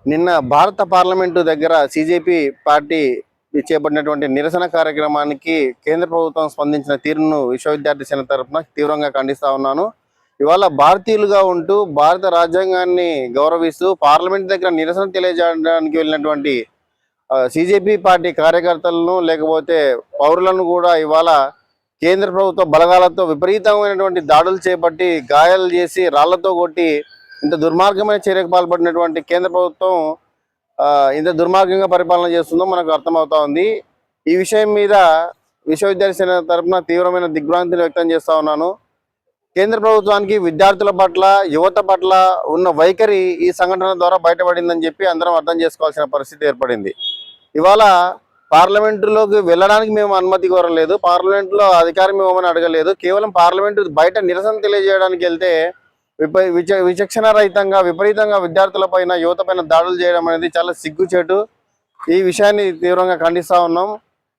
నిన్న భారత పార్లమెంటు దగ్గర సిజేపీ పార్టీ చేపట్టినటువంటి నిరసన కార్యక్రమానికి కేంద్ర ప్రభుత్వం స్పందించిన తీరును విశ్వవిద్యార్థి సేన తరఫున తీవ్రంగా ఖండిస్తా ఉన్నాను. ఇవాళ భారతీయులుగా ఉంటూ భారత రాజ్యాంగాన్ని గౌరవిస్తూ పార్లమెంట్ దగ్గర నిరసన తెలియజేయడానికి వెళ్ళినటువంటి సిజేపీ పార్టీ కార్యకర్తలను లేకపోతే పౌరులను కూడా ఇవాళ కేంద్ర ప్రభుత్వ బలగాలతో విపరీతమైనటువంటి దాడులు చేపట్టి గాయాలు చేసి రాళ్లతో కొట్టి ఇంత దుర్మార్గమైన చర్యకు పాల్పడినటువంటి కేంద్ర ప్రభుత్వం ఇంత దుర్మార్గంగా పరిపాలన చేస్తుందో మనకు అర్థమవుతా ఉంది. ఈ విషయం మీద విశ్వవిద్యాలయ సేన తరఫున తీవ్రమైన దిగ్భ్రాంతిని వ్యక్తం చేస్తా ఉన్నాను. కేంద్ర ప్రభుత్వానికి విద్యార్థుల పట్ల యువత పట్ల ఉన్న వైఖరి ఈ సంఘటన ద్వారా బయటపడిందని చెప్పి అందరం అర్థం చేసుకోవాల్సిన పరిస్థితి ఏర్పడింది. ఇవాళ పార్లమెంటులోకి వెళ్ళడానికి మేము అనుమతి కోరలేదు, పార్లమెంట్లో అధికారం ఇవ్వమని అడగలేదు. కేవలం పార్లమెంటు బయట నిరసన తెలియజేయడానికి వెళ్తే విచక్షణ రహితంగా విపరీతంగా విద్యార్థుల పైన యువత పైన దాడులు చేయడం అనేది చాలా సిగ్గుచేటు. ఈ విషయాన్ని తీవ్రంగా ఖండిస్తా ఉన్నాం.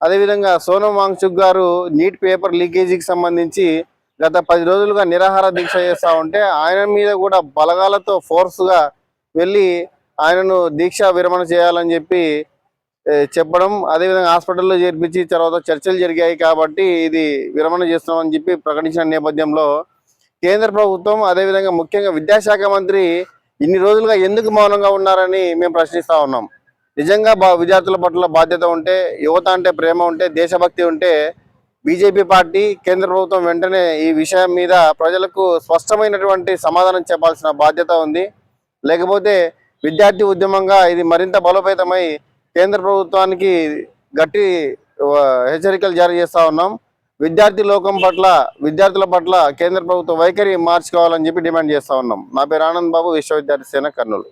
అదేవిధంగా సోనం వాంగ్చుక్ గారు నీట్ పేపర్ లీకేజీకి సంబంధించి గత 10 రోజులుగా నిరాహార దీక్ష చేస్తూ ఉంటే ఆయన మీద కూడా బలగాలతో ఫోర్స్గా వెళ్ళి ఆయనను దీక్ష విరమణ చేయాలని చెప్పి చెప్పడం, అదేవిధంగా హాస్పిటల్లో చేర్పించి తర్వాత చర్చలు జరిగాయి కాబట్టి ఇది విరమణ చేస్తున్నామని చెప్పి ప్రకటించిన నేపథ్యంలో కేంద్ర ప్రభుత్వం అదేవిధంగా ముఖ్యంగా విద్యాశాఖ మంత్రి ఇన్ని రోజులుగా ఎందుకు మౌనంగా ఉన్నారని మేము ప్రశ్నిస్తూ ఉన్నాం. నిజంగా విద్యార్థుల పట్ల బాధ్యత ఉంటే, యువత అంటే ప్రేమ ఉంటే, దేశభక్తి ఉంటే బీజేపీ పార్టీ కేంద్ర ప్రభుత్వం వెంటనే ఈ విషయం మీద ప్రజలకు స్పష్టమైనటువంటి సమాధానం చెప్పాల్సిన బాధ్యత ఉంది. లేకపోతే విద్యార్థి ఉద్యమంగా ఇది మరింత బలోపేతమై కేంద్ర ప్రభుత్వానికి గట్టి హెచ్చరికలు జారీ చేస్తూ ఉన్నాం. విద్యార్థుల పట్ల కేంద్ర ప్రభుత్వ వైఖరి మార్చుకోవాలని చెప్పి డిమాండ్ చేస్తూ ఉన్నాం. నా పేరు ఆనంద్ బాబు, విశ్వవిద్యార్థి సేన, కర్నూలు.